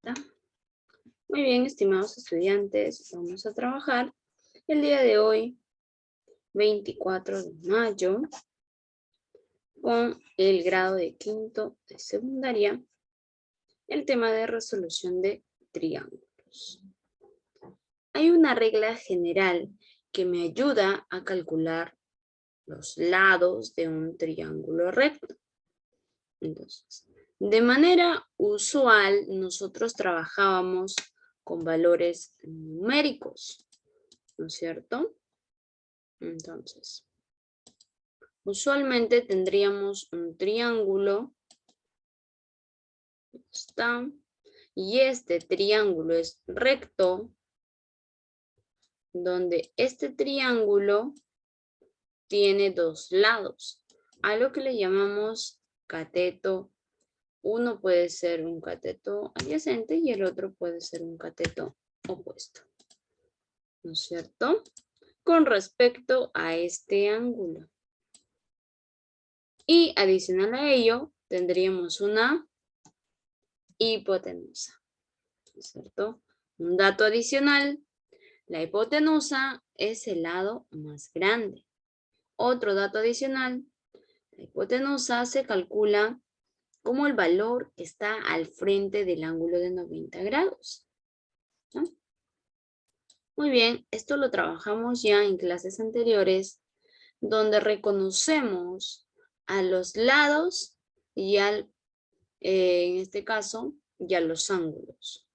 ¿Está? Muy bien, estimados estudiantes, vamos a trabajar el día de hoy, 24 de mayo, con el grado de quinto de secundaria, el tema de resolución de triángulos. Hay una regla general que me ayuda a calcular los lados de un triángulo recto. Entonces, de manera usual, nosotros trabajábamos con valores numéricos, ¿no es cierto? Entonces, usualmente tendríamos un triángulo, está, y este triángulo es recto, donde este triángulo tiene dos lados, a lo que le llamamos cateto. Uno puede ser un cateto adyacente y el otro puede ser un cateto opuesto, ¿no es cierto? Con respecto a este ángulo. Y adicional a ello, tendríamos una hipotenusa, ¿no es cierto? Un dato adicional, la hipotenusa es el lado más grande. Otro dato adicional, la hipotenusa se calcula como el valor que está al frente del ángulo de 90 grados, ¿no? Muy bien, esto lo trabajamos ya en clases anteriores, donde reconocemos a los lados y en este caso, y a los ángulos.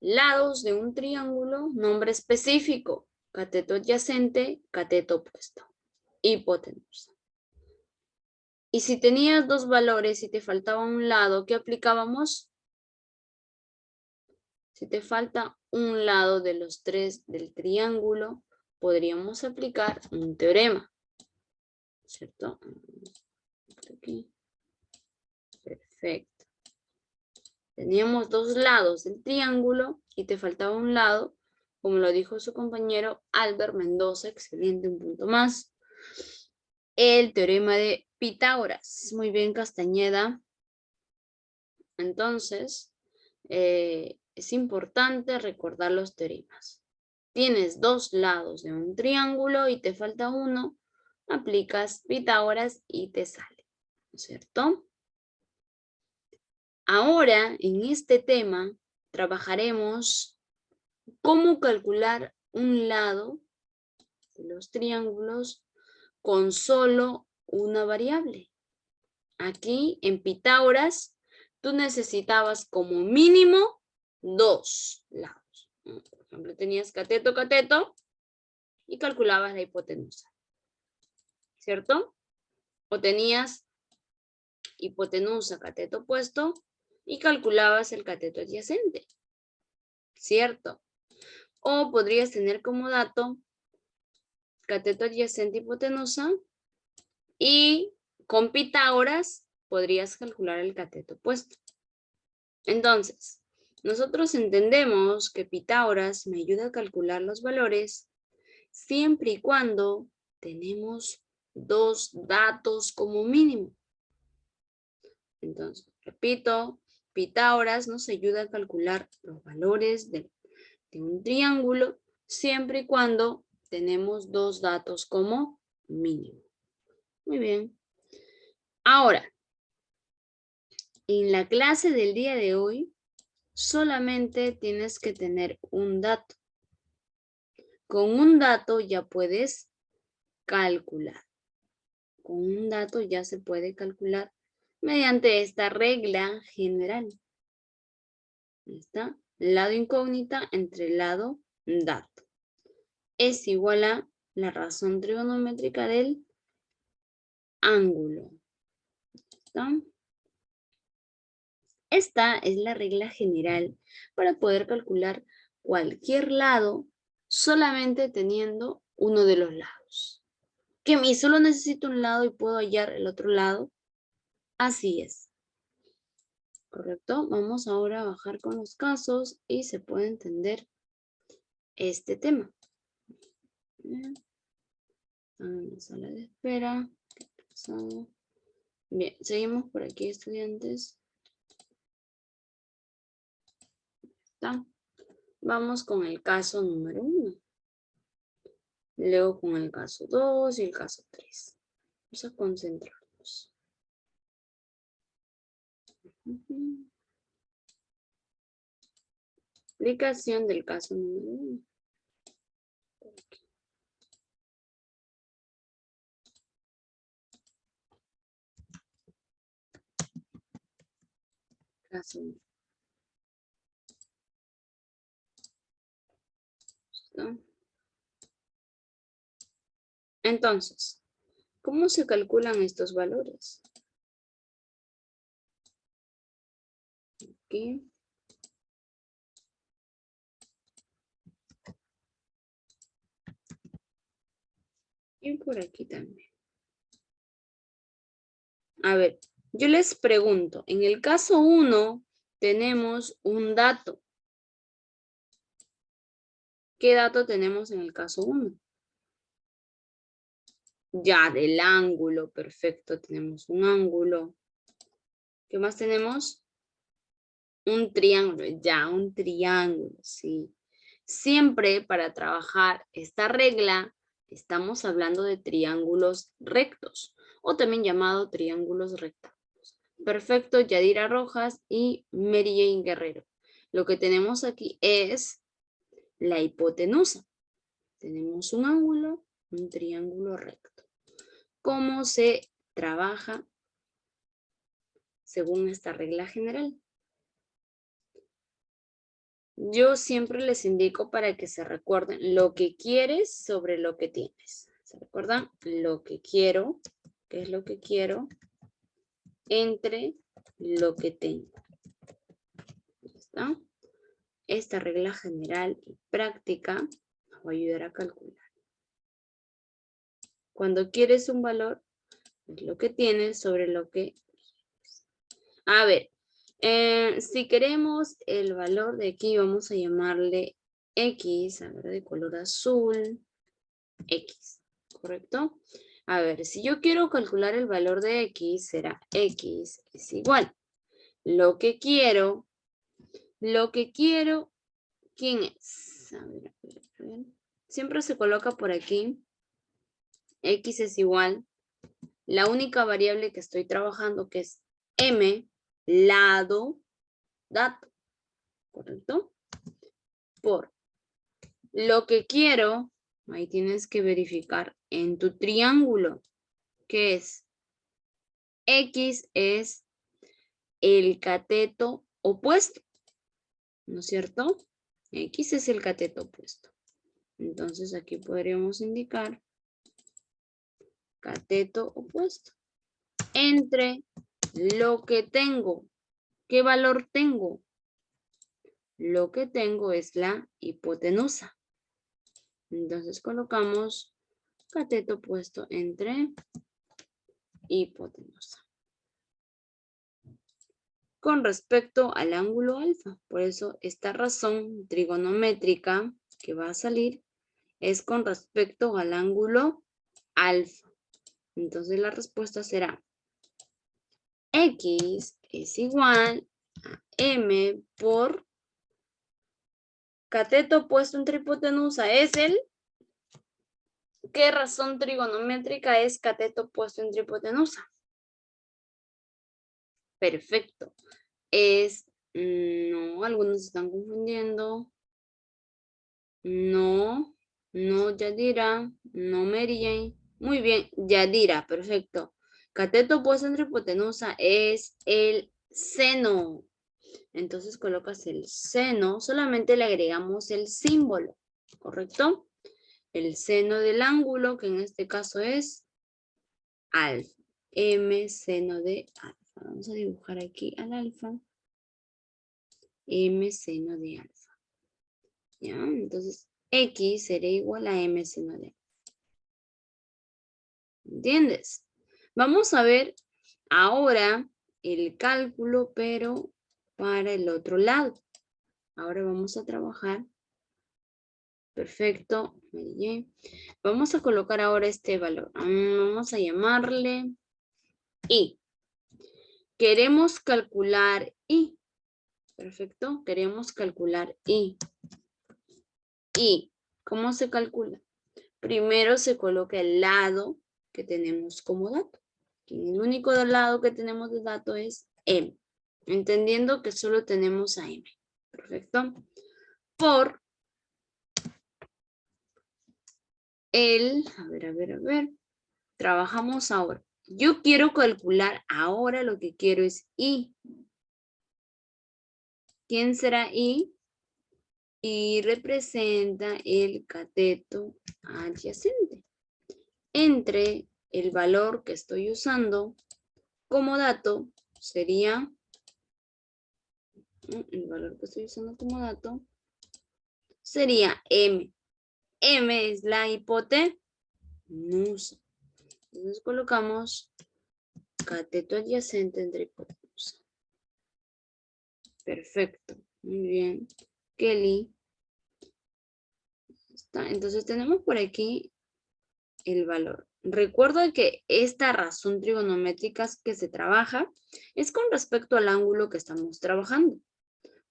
Lados de un triángulo, nombre específico, cateto adyacente, cateto opuesto, hipotenusa. Y si tenías dos valores y te faltaba un lado, ¿qué aplicábamos? Si te falta un lado de los tres del triángulo, podríamos aplicar un teorema, ¿cierto? Aquí. Perfecto. Teníamos dos lados del triángulo y te faltaba un lado, como lo dijo su compañero Albert Mendoza, excelente, un punto más. El teorema de Pitágoras. Muy bien, Castañeda. Entonces, es importante recordar los teoremas. Tienes dos lados de un triángulo y te falta uno, aplicas Pitágoras y te sale, ¿no es cierto? Ahora, en este tema, trabajaremos cómo calcular un lado de los triángulos con solo una variable. Aquí, en Pitágoras, tú necesitabas como mínimo dos lados. Por ejemplo, tenías cateto, cateto y calculabas la hipotenusa, ¿cierto? O tenías hipotenusa, cateto opuesto y calculabas el cateto adyacente, ¿cierto? O podrías tener como dato cateto adyacente, hipotenusa, y con Pitágoras podrías calcular el cateto opuesto. Entonces, nosotros entendemos que Pitágoras me ayuda a calcular los valores siempre y cuando tenemos dos datos como mínimo. Entonces, repito, Pitágoras nos ayuda a calcular los valores de un triángulo siempre y cuando tenemos dos datos como mínimo. Muy bien. Ahora, en la clase del día de hoy, solamente tienes que tener un dato. Con un dato ya puedes calcular. Con un dato ya se puede calcular mediante esta regla general. ¿Está? Lado incógnita entre lado dato. Es igual a la razón trigonométrica del ángulo. ¿Está? Esta es la regla general para poder calcular cualquier lado solamente teniendo uno de los lados. ¿Que solo necesito un lado y puedo hallar el otro lado? Así es. ¿Correcto? Vamos ahora a bajar con los casos y se puede entender este tema. Bien. En la sala de espera. Bien, seguimos por aquí, estudiantes. ¿Está? Vamos con el caso número 1. Luego con el caso 2 y el caso 3. Vamos a concentrarnos. Aplicación del caso número 1. Caso 1. ¿Está? Entonces, ¿cómo se calculan estos valores? Aquí. Y por aquí también. A ver, yo les pregunto, en el caso 1 tenemos un dato. ¿Qué dato tenemos en el caso 1? Ya, del ángulo, perfecto, tenemos un ángulo. ¿Qué más tenemos? Un triángulo, ya, un triángulo, sí. Siempre para trabajar esta regla estamos hablando de triángulos rectos o también llamado triángulos rectángulos. Perfecto, Yadira Rojas y Mary Jane Guerrero. Lo que tenemos aquí es la hipotenusa. Tenemos un ángulo, un triángulo recto. ¿Cómo se trabaja según esta regla general? Yo siempre les indico para que se recuerden lo que quieres sobre lo que tienes. ¿Se recuerdan? Lo que quiero, ¿qué es lo que quiero? Entre lo que tengo. ¿Está? Esta regla general y práctica nos va a ayudar a calcular. Cuando quieres un valor, es lo que tienes sobre lo que quieres. A ver, si queremos el valor de aquí, vamos a llamarle X, a ver, de color azul, X, ¿correcto? A ver, si yo quiero calcular el valor de X, será X es igual. Lo que quiero, ¿quién es? A ver. Siempre se coloca por aquí. X es igual. La única variable que estoy trabajando, que es M, lado, dato, ¿correcto? Por lo que quiero, ahí tienes que verificar en tu triángulo, que es X es el cateto opuesto, ¿no es cierto? X es el cateto opuesto. Entonces aquí podríamos indicar cateto opuesto. Entre lo que tengo, ¿qué valor tengo? Lo que tengo es la hipotenusa. Entonces colocamos cateto opuesto entre hipotenusa. Con respecto al ángulo alfa. Por eso esta razón trigonométrica que va a salir es con respecto al ángulo alfa. Entonces la respuesta será X es igual a M por cateto opuesto entre hipotenusa es el... ¿Qué razón trigonométrica es cateto opuesto entre hipotenusa? Perfecto. Es... No, algunos se están confundiendo. No, Yadira, no Mary Jane. Muy bien, Yadira, perfecto. Cateto opuesto entre hipotenusa es el seno. Entonces colocas el seno, solamente le agregamos el símbolo, ¿correcto? El seno del ángulo, que en este caso es alfa. M seno de alfa. Vamos a dibujar aquí al alfa. M seno de alfa. ¿Ya? Entonces, X será igual a M seno de alfa. ¿Entiendes? Vamos a ver ahora el cálculo, pero para el otro lado. Ahora vamos a trabajar. Perfecto. Vamos a colocar ahora este valor. Vamos a llamarle I. Queremos calcular I. Perfecto. Queremos calcular I. ¿Y cómo se calcula? Primero se coloca el lado que tenemos como dato. Y el único lado que tenemos de dato es M. Entendiendo que solo tenemos a M. Perfecto. Por el, a ver. Trabajamos ahora. Yo quiero calcular ahora, lo que quiero es I. ¿Quién será I? Y representa el cateto adyacente entre el valor que estoy usando como dato sería, el valor que estoy usando como dato sería M. M es la hipotenusa. Entonces colocamos cateto adyacente entre hipotenusa. Perfecto. Muy bien. Kelly. Entonces tenemos por aquí el valor. Recuerda que esta razón trigonométrica que se trabaja es con respecto al ángulo que estamos trabajando.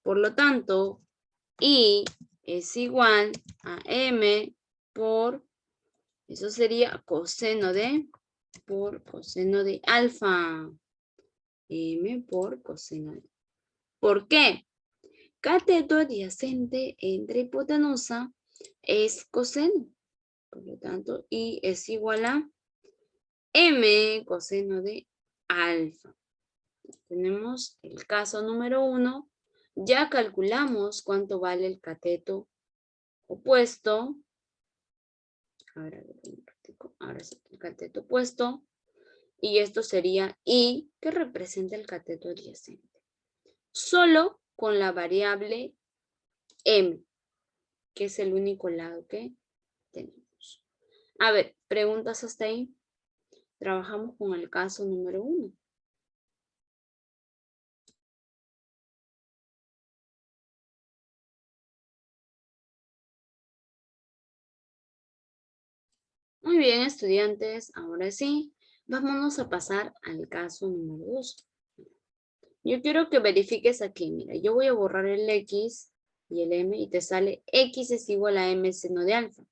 Por lo tanto, I es igual a M por, eso sería coseno de, por coseno de alfa. M por coseno de. ¿Por qué? Cateto adyacente entre hipotenusa es coseno. Por lo tanto, I es igual a M coseno de alfa. Tenemos el caso número 1. Ya calculamos cuánto vale el cateto opuesto. Ahora sí, el cateto opuesto. Y esto sería I, que representa el cateto adyacente. Solo con la variable M, que es el único lado que tenemos. A ver, preguntas hasta ahí. Trabajamos con el caso número 1. Muy bien, estudiantes. Ahora sí, vámonos a pasar al caso número 2. Yo quiero que verifiques aquí. Mira, yo voy a borrar el X y el M y te sale X es igual a M seno de alfa.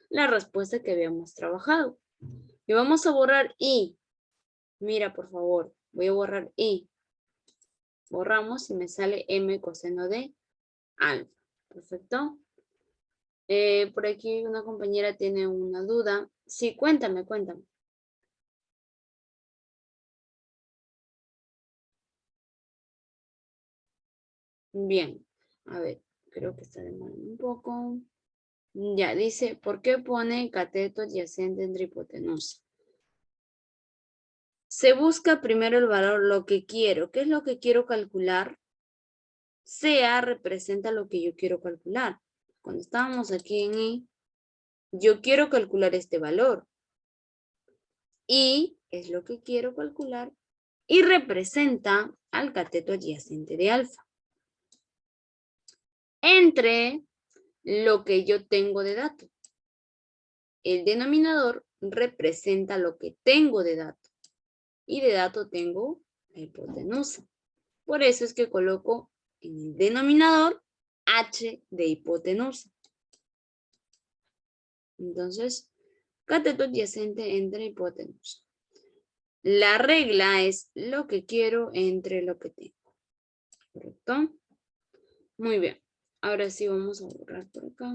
La respuesta que habíamos trabajado. Y vamos a borrar I. Mira, por favor, voy a borrar I. Borramos y me sale M coseno de alfa. Perfecto. Por aquí una compañera tiene una duda. Sí, cuéntame. Bien. A ver, creo que está demorando un poco. Ya, dice, ¿por qué pone cateto adyacente entre hipotenusa? Se busca primero el valor, lo que quiero. ¿Qué es lo que quiero calcular? CA representa lo que yo quiero calcular. Cuando estábamos aquí en I, yo quiero calcular este valor. Y es lo que quiero calcular. Y representa al cateto adyacente de alfa. Entre lo que yo tengo de dato. El denominador representa lo que tengo de dato. Y de dato tengo la hipotenusa. Por eso es que coloco en el denominador H de hipotenusa. Entonces, cateto adyacente entre hipotenusa. La regla es lo que quiero entre lo que tengo. ¿Correcto? Muy bien. Ahora sí vamos a borrar por acá.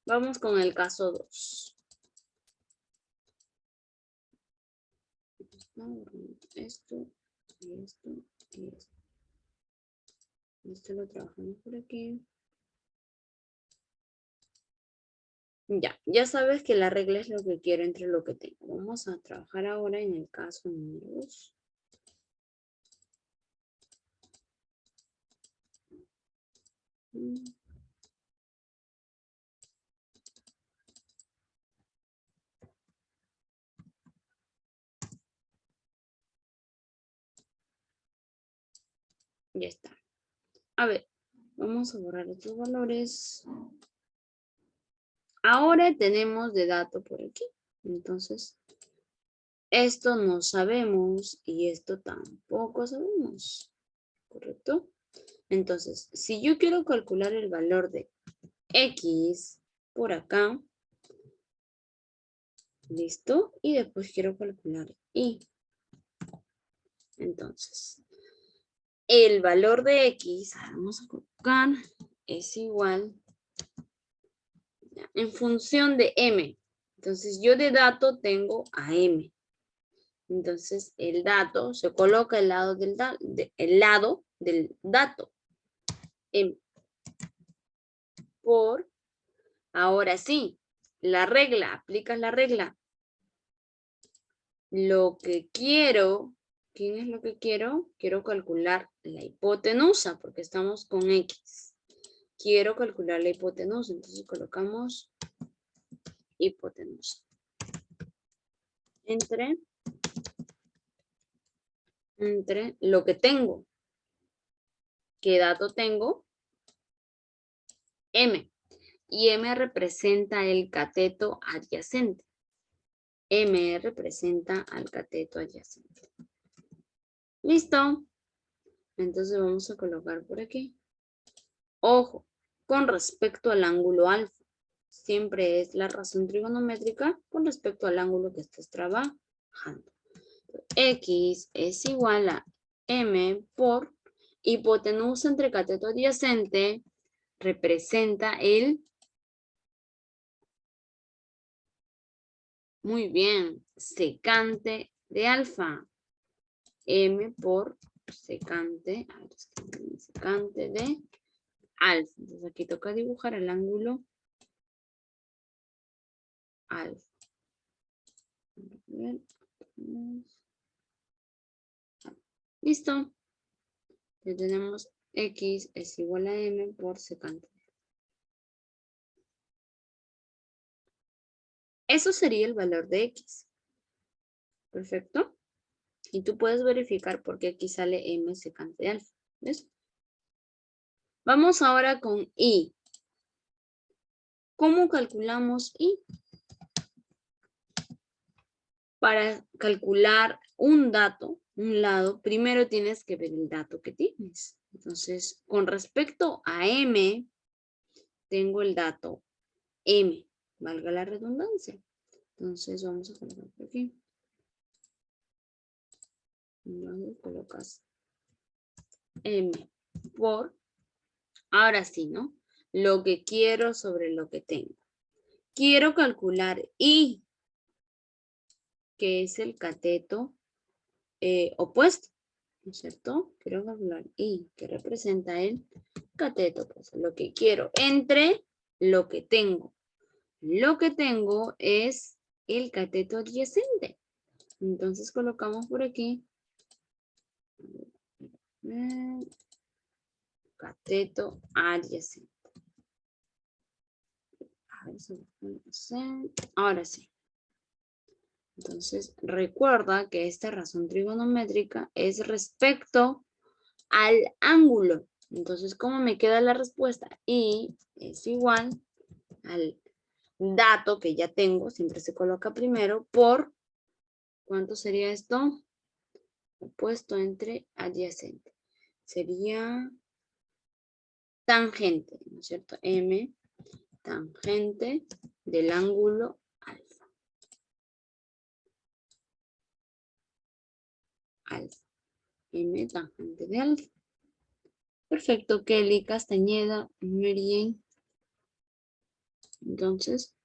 Vamos con el caso 2. Esto, y esto, y esto. Esto lo trabajamos por aquí. Ya sabes que la regla es lo que quiero entre lo que tengo. Vamos a trabajar ahora en el caso número 2. Ya está. A ver, vamos a borrar estos valores. Ahora tenemos de dato por aquí. Entonces, Esto no sabemos y esto tampoco sabemos, ¿correcto? Entonces, si yo quiero calcular el valor de X por acá, ¿listo? Y después quiero calcular Y. Entonces, el valor de X, vamos a colocar, es igual en función de M. Entonces, yo de dato tengo a M. Entonces, el dato se coloca al lado del, dato. M. Por, ahora sí, la regla, aplicas la regla. Lo que quiero, ¿quién es lo que quiero? Quiero calcular la hipotenusa, porque estamos con X. Quiero calcular la hipotenusa, entonces colocamos hipotenusa. Entre lo que tengo. ¿Qué dato tengo? M. Y M representa el cateto adyacente. M representa al cateto adyacente. ¿Listo? Entonces vamos a colocar por aquí. Ojo, con respecto al ángulo alfa. Siempre es la razón trigonométrica con respecto al ángulo que estés trabajando. X es igual a M por hipotenusa entre cateto adyacente representa el, muy bien, secante de alfa. M por secante, secante de alfa. Entonces aquí toca dibujar el ángulo alfa. Listo. Ya tenemos X es igual a M por secante. Eso sería el valor de X. Perfecto. Y tú puedes verificar por qué aquí sale M secante de alfa. ¿Ves? Vamos ahora con Y. ¿Cómo calculamos Y? Para calcular un dato, un lado, primero tienes que ver el dato que tienes. Entonces, con respecto a M, tengo el dato M, valga la redundancia. Entonces, vamos a colocar por aquí. Entonces, colocas M por, ahora sí, ¿no? Lo que quiero sobre lo que tengo. Quiero calcular I, que es el cateto opuesto, ¿no es cierto? Quiero calcular I, que representa el cateto opuesto. Lo que quiero entre lo que tengo. Lo que tengo es el cateto adyacente. Entonces colocamos por aquí cateto adyacente. Ahora sí. Entonces, recuerda que esta razón trigonométrica es respecto al ángulo. Entonces, ¿cómo me queda la respuesta? Y es igual al dato que ya tengo, siempre se coloca primero, por, ¿cuánto sería esto? Opuesto entre adyacente. Sería tangente, ¿no es cierto? M, tangente del ángulo alfa. Alfa. M, tangente de alfa. Perfecto, Kelly Castañeda, muy bien. Entonces,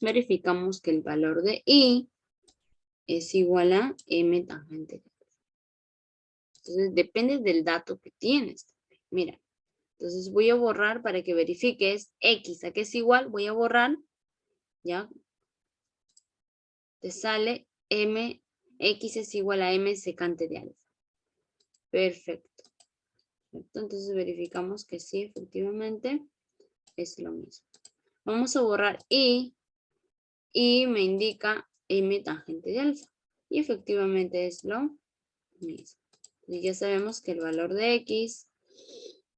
verificamos que el valor de I es igual a M tangente de alfa. Entonces, depende del dato que tienes. Mira, entonces voy a borrar para que verifiques X. ¿A qué es igual? Voy a borrar, ¿ya? Te sale M, X es igual a M secante de alfa. Perfecto. Entonces verificamos que sí, efectivamente, es lo mismo. Vamos a borrar Y me indica M tangente de alfa. Y efectivamente es lo mismo. Y ya sabemos que el valor de X,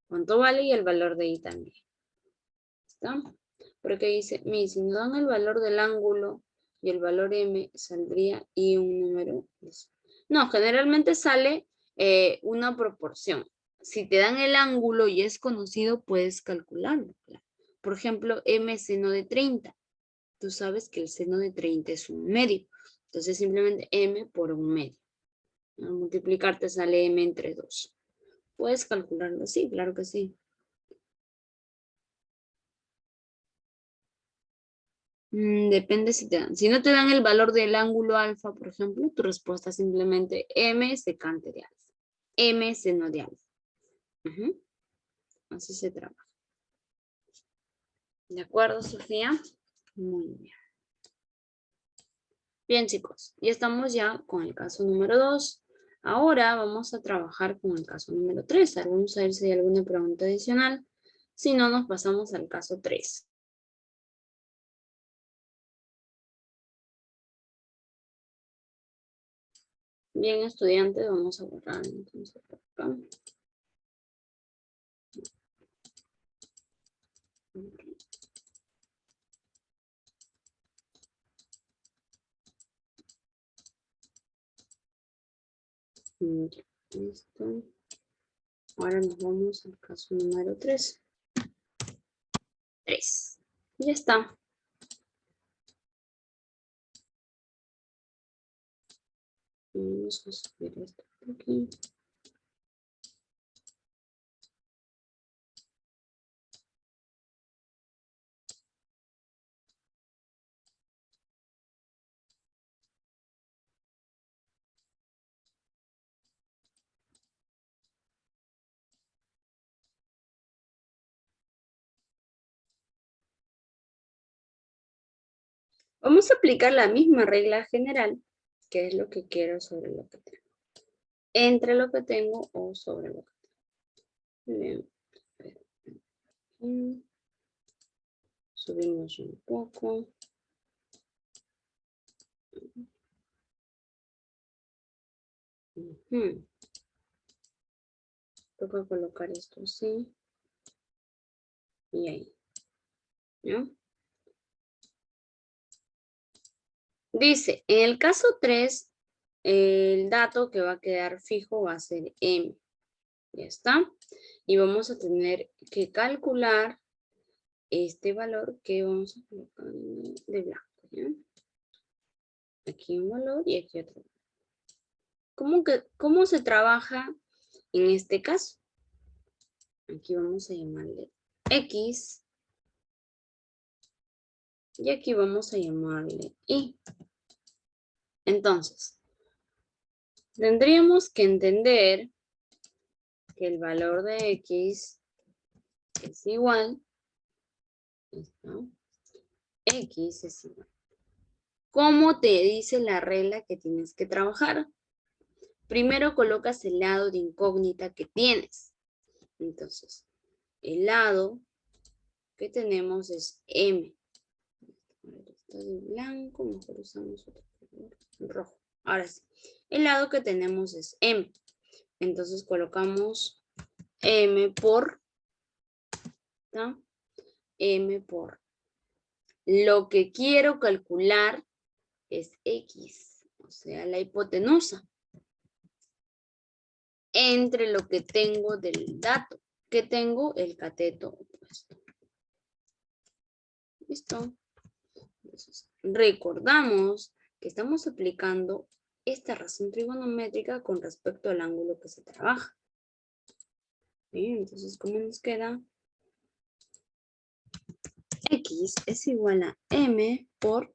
¿cuánto vale? Y el valor de Y también. ¿Está? Porque dice, si nos dan el valor del ángulo y el valor m saldría y un número. No, generalmente sale una proporción. Si te dan el ángulo y es conocido, puedes calcularlo. Por ejemplo, m seno de 30. Tú sabes que el seno de 30 es un medio. Entonces simplemente m por un medio. Al multiplicar te sale m entre 2. ¿Puedes calcularlo así? Claro que sí. Depende si te dan. Si no te dan el valor del ángulo alfa, por ejemplo, tu respuesta es simplemente m secante de alfa. M seno de alfa. Así se trabaja. ¿De acuerdo, Sofía? Muy bien. Bien, chicos. Y estamos ya con el caso número 2. Ahora vamos a trabajar con el caso número 3. Vamos a ver si hay alguna pregunta adicional. Si no, nos pasamos al caso 3. Bien, estudiantes, vamos a borrar entonces por acá. Listo. Ahora nos vamos al caso número 3. 3. Ya está. Vamos a subir esto por aquí. Vamos a aplicar la misma regla general, que es lo que quiero sobre lo que tengo. Entre lo que tengo o sobre lo que tengo. Bien. Subimos un poco. Toca colocar esto así. Y ahí. ¿No? Dice, en el caso 3, el dato que va a quedar fijo va a ser m. Ya está. Y vamos a tener que calcular este valor que vamos a colocar de blanco. ¿Ya? Aquí un valor y aquí otro. ¿Cómo se trabaja en este caso? Aquí vamos a llamarle X. Y aquí vamos a llamarle Y. Entonces, tendríamos que entender que el valor de X es igual. ¿No? X es igual. ¿Cómo te dice la regla que tienes que trabajar? Primero colocas el lado de incógnita que tienes. Entonces, el lado que tenemos es M. Está de blanco, mejor usamos otro color rojo. Ahora sí, el lado que tenemos es M. Entonces colocamos M por, ¿no? M por. Lo que quiero calcular es X, o sea, la hipotenusa, entre lo que tengo del dato, que tengo el cateto opuesto. ¿Listo? Entonces, recordamos que estamos aplicando esta razón trigonométrica con respecto al ángulo que se trabaja. Bien, entonces, ¿cómo nos queda? X es igual a M por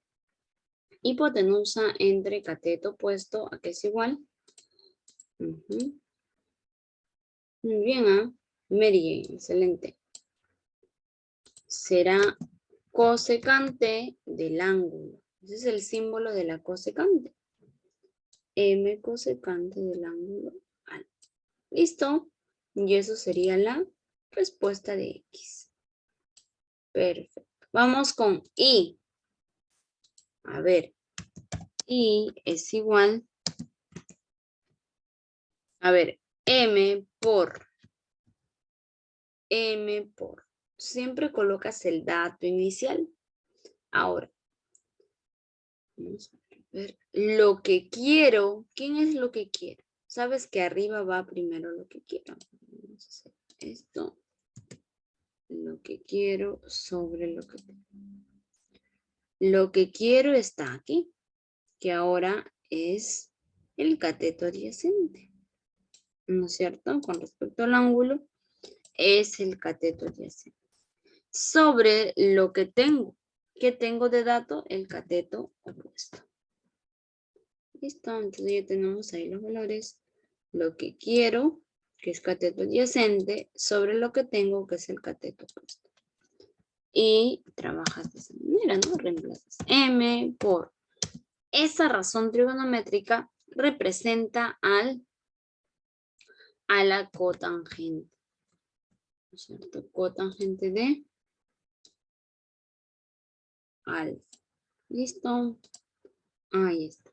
hipotenusa entre cateto opuesto a que es igual. Muy bien, ¿ah? Mary, excelente. Será cosecante del ángulo. Ese es el símbolo de la cosecante. M cosecante del ángulo alfa. ¿Listo? Y eso sería la respuesta de X. Perfecto. Vamos con Y. A ver. Y es igual. A ver. M por. Siempre colocas el dato inicial. Ahora. Vamos a ver. Lo que quiero. ¿Quién es lo que quiero? Sabes que arriba va primero lo que quiero. Vamos a hacer esto. Lo que quiero sobre lo que tengo. Lo que quiero está aquí, que ahora es el cateto adyacente. ¿No es cierto? Con respecto al ángulo, es el cateto adyacente. Sobre lo que tengo. ¿Qué tengo de dato? El cateto opuesto. Listo, entonces ya tenemos ahí los valores. Lo que quiero, que es cateto adyacente, sobre lo que tengo, que es el cateto opuesto. Y trabajas de esa manera, ¿no? Reemplazas M por esa razón trigonométrica representa a la cotangente. ¿No es cierto? Cotangente de alfa. ¿Listo? Ahí está.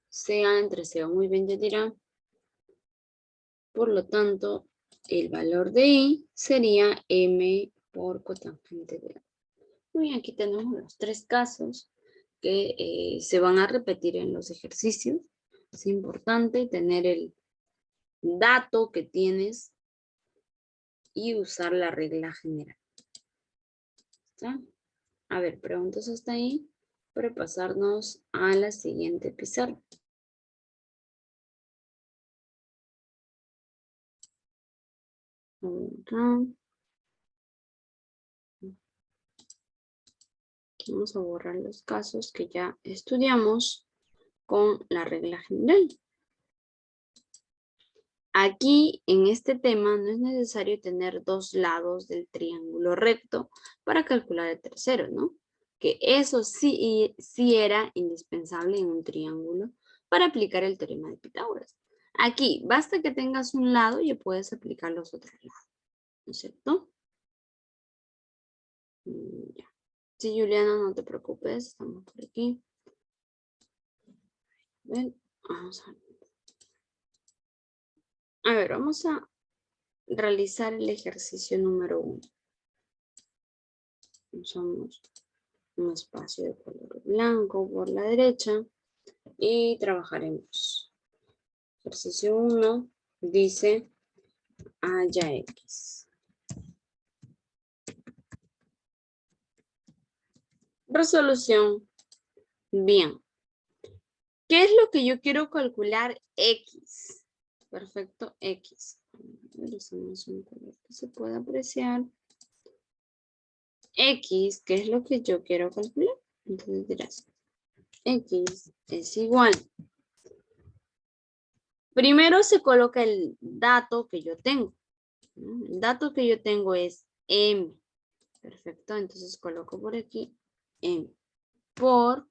Sea entre sea. Muy bien, ya dirá. Por lo tanto, el valor de I sería M por cotangente de alfa. Muy bien, aquí tenemos los tres casos que se van a repetir en los ejercicios. Es importante tener el dato que tienes y usar la regla general. ¿Está? A ver, preguntas hasta ahí para pasarnos a la siguiente pizarra. Vamos a borrar los casos que ya estudiamos con la regla general. Aquí, en este tema, no es necesario tener dos lados del triángulo recto para calcular el tercero, ¿no? Que eso sí era indispensable en un triángulo para aplicar el teorema de Pitágoras. Aquí, basta que tengas un lado y puedes aplicar los otros lados, ¿no es cierto? Ya. Sí, Juliana, no te preocupes, estamos por aquí. Ven, vamos a ver. A ver, vamos a realizar el ejercicio número 1. Usamos un espacio de color blanco por la derecha y trabajaremos. Ejercicio 1 dice haya X. Resolución. Bien. ¿Qué es lo que yo quiero calcular? X. Perfecto, X. Usamos un color que se pueda apreciar. X, ¿qué es lo que yo quiero calcular? Entonces dirás, X es igual. Primero se coloca el dato que yo tengo, ¿no? El dato que yo tengo es M. Perfecto, entonces coloco por aquí M. Por,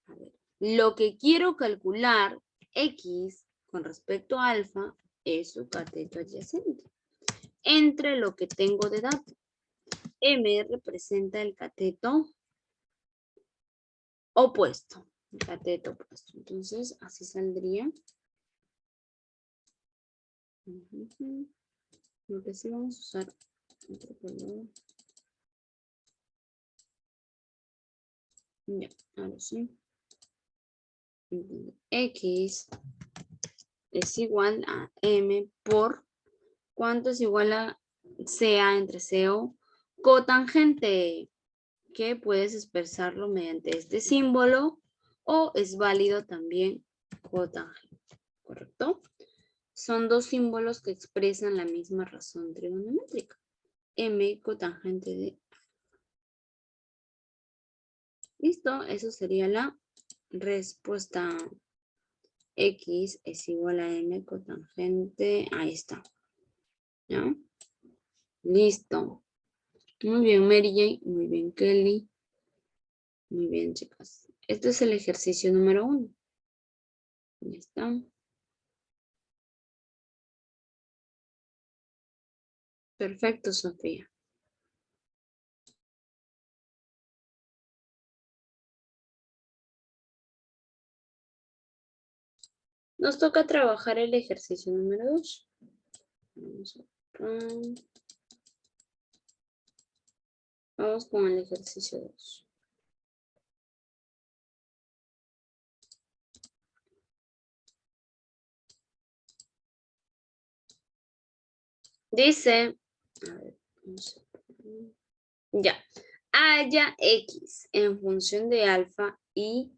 a ver, lo que quiero calcular, X, con respecto a alfa, es su cateto adyacente. Entre lo que tengo de dato. M representa el cateto opuesto. El cateto opuesto. Entonces, así saldría. Lo que sí vamos a usar otro color. Ya, ahora sí. X es igual a M por ¿cuánto es igual a CA entre CO? Cotangente, que puedes expresarlo mediante este símbolo o es válido también cotangente, ¿correcto? Son dos símbolos que expresan la misma razón trigonométrica. M cotangente de... Listo, eso sería la respuesta. X es igual a M cotangente. Ahí está. ¿Ya? Listo. Muy bien, Mary Jane. Muy bien, Kelly. Muy bien, chicas. Este es el ejercicio número 1. Ya está. Perfecto, Sofía. Nos toca trabajar el ejercicio número 2. Vamos con el ejercicio 2. Dice, a ver, ya, haya X en función de alfa y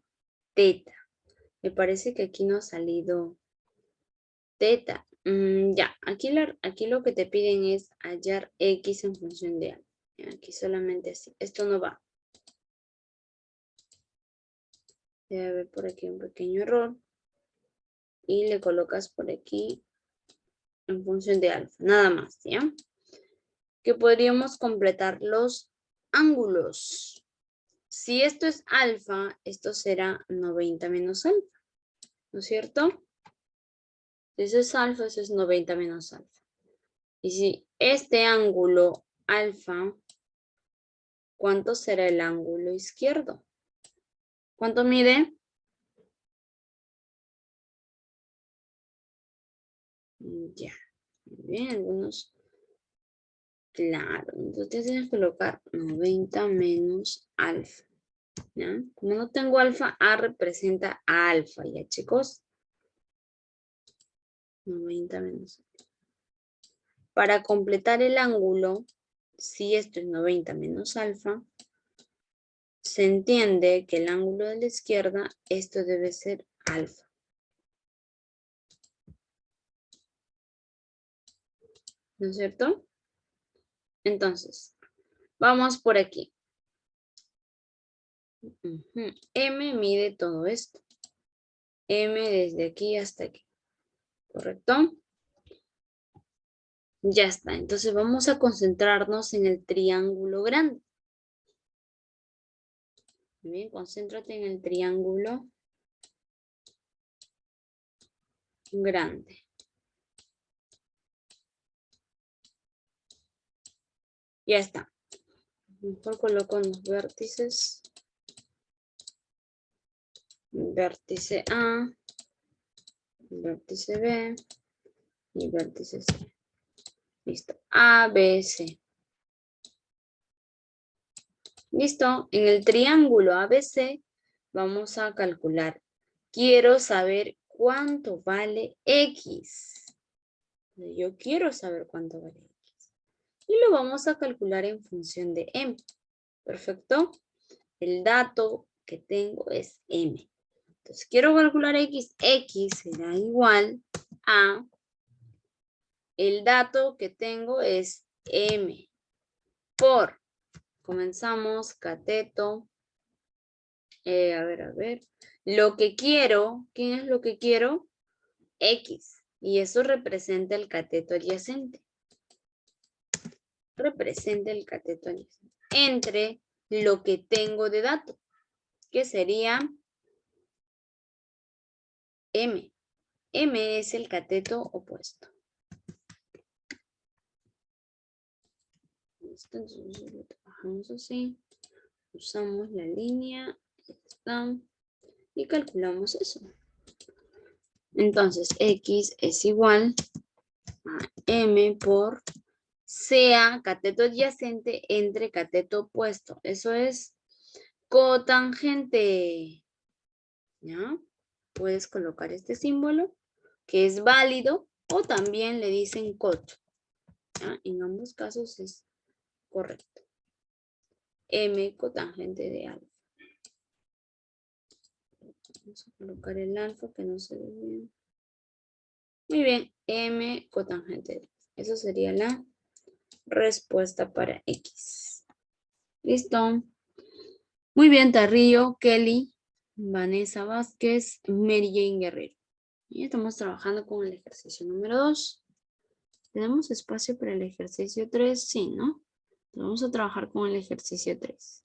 teta. Me parece que aquí no ha salido teta. Ya, aquí lo que te piden es hallar X en función de alfa. Aquí solamente así. Esto no va. Debe haber por aquí un pequeño error. Y le colocas por aquí en función de alfa. Nada más, ¿ya? Que podríamos completar los ángulos. Si esto es alfa, esto será 90 menos alfa, ¿no es cierto? Si eso es alfa, eso es 90 menos alfa. Y si este ángulo alfa, ¿cuánto será el ángulo izquierdo? ¿Cuánto mide? Ya, muy bien, algunos. Claro, entonces tienes que colocar 90 menos alfa. ¿Ya? Como no tengo alfa, A representa a alfa, ¿ya chicos? 90 menos alfa. Para completar el ángulo, si esto es 90 menos alfa, se entiende que el ángulo de la izquierda, esto debe ser alfa. ¿No es cierto? Entonces, vamos por aquí. M mide todo esto. M desde aquí hasta aquí. ¿Correcto? Ya está. Entonces vamos a concentrarnos en el triángulo grande. Bien, concéntrate en el triángulo grande. Ya está. Mejor coloco los vértices. Vértice A, vértice B y vértice C. Listo. A, B, C. Listo. En el triángulo ABC vamos a calcular. Quiero saber cuánto vale X. Yo quiero saber cuánto vale X. Y lo vamos a calcular en función de M. Perfecto. El dato que tengo es M. Entonces quiero calcular X. X será igual a... El dato que tengo es M por... Comenzamos, cateto. A ver. Lo que quiero, ¿quién es lo que quiero? X. Y eso representa el cateto adyacente. Representa el cateto adyacente. Entre lo que tengo de dato, que sería M. M es el cateto opuesto. Entonces lo trabajamos así. Usamos la línea. Y calculamos eso. Entonces, X es igual a M por sea cateto adyacente entre cateto opuesto. Eso es cotangente. ¿Ya? Puedes colocar este símbolo que es válido o también le dicen cot. ¿Ya? En ambos casos es correcto. M cotangente de alfa. Vamos a colocar el alfa que no se ve bien. Muy bien, M cotangente de alfa. Eso sería la respuesta para X. ¿Listo? Muy bien, Tarrillo, Kelly, Vanessa Vázquez, Mary Jane Guerrero. Y estamos trabajando con el ejercicio número 2. ¿Tenemos espacio para el ejercicio 3? Sí, ¿no? Vamos a trabajar con el ejercicio 3.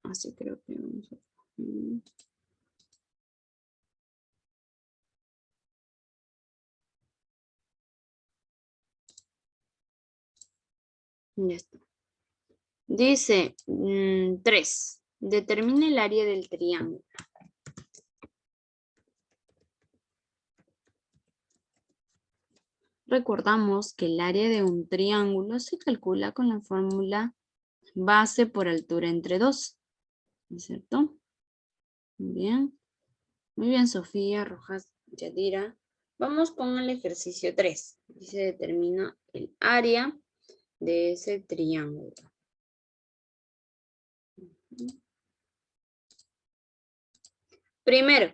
Así creo que vamos a... Ya está. Dice 3. Determina el área del triángulo. Recordamos que el área de un triángulo se calcula con la fórmula base por altura entre 2. ¿No es cierto? Muy bien. Muy bien, Sofía, Rojas, Yadira. Vamos con el ejercicio 3. Dice, determina el área de ese triángulo. Primero,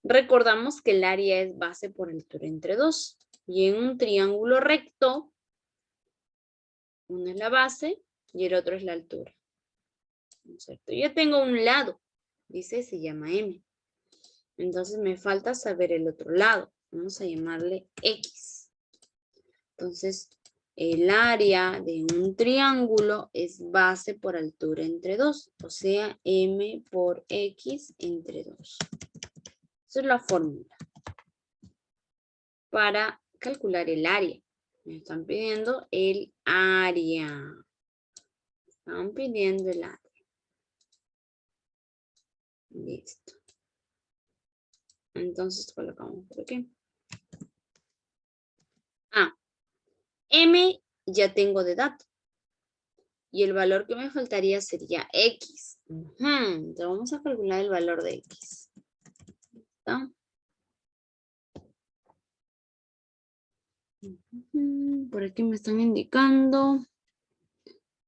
recordamos que el área es base por altura entre 2. Y en un triángulo recto, uno es la base y el otro es la altura. ¿No es cierto? Yo tengo un lado, dice, se llama M. Entonces me falta saber el otro lado. Vamos a llamarle X. Entonces, el área de un triángulo es base por altura entre 2. O sea, M por X entre 2. Esa es la fórmula para calcular el área. Me están pidiendo el área. Están pidiendo el área. Listo. Entonces colocamos por aquí. M ya tengo de dato. Y el valor que me faltaría sería X. Entonces vamos a calcular el valor de X. ¿Está? Por aquí me están indicando.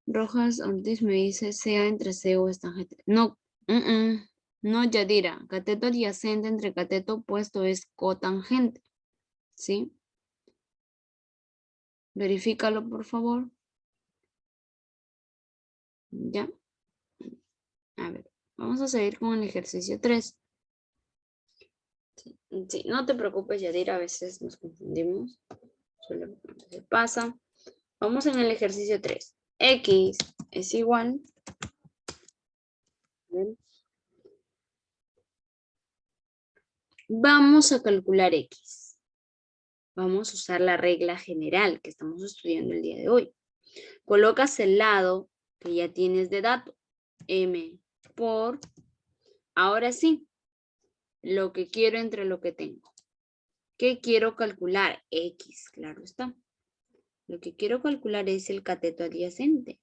Rojas Ortiz me dice sea entre C o estangente. No, no, Yadira. Cateto adyacente entre cateto opuesto es cotangente. ¿Sí? Verifícalo, por favor. Ya. A ver, vamos a seguir con el ejercicio 3. Sí, no te preocupes, Yadira, a veces nos confundimos. Solo se pasa. Vamos en el ejercicio 3. X es igual. Vamos a calcular X. Vamos a usar la regla general que estamos estudiando el día de hoy. Colocas el lado que ya tienes de dato. M por, ahora sí, lo que quiero entre lo que tengo. ¿Qué quiero calcular? X, claro está. Lo que quiero calcular es el cateto adyacente.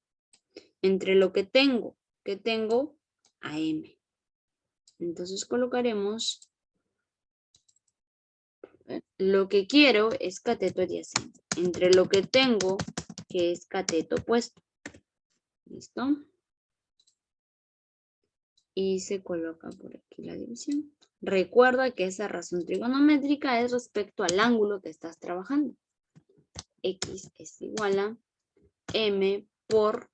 Entre lo que tengo a M. Entonces colocaremos, lo que quiero es cateto adyacente. Entre lo que tengo, que es cateto opuesto. ¿Listo? Y se coloca por aquí la división. Recuerda que esa razón trigonométrica es respecto al ángulo que estás trabajando. X es igual a M por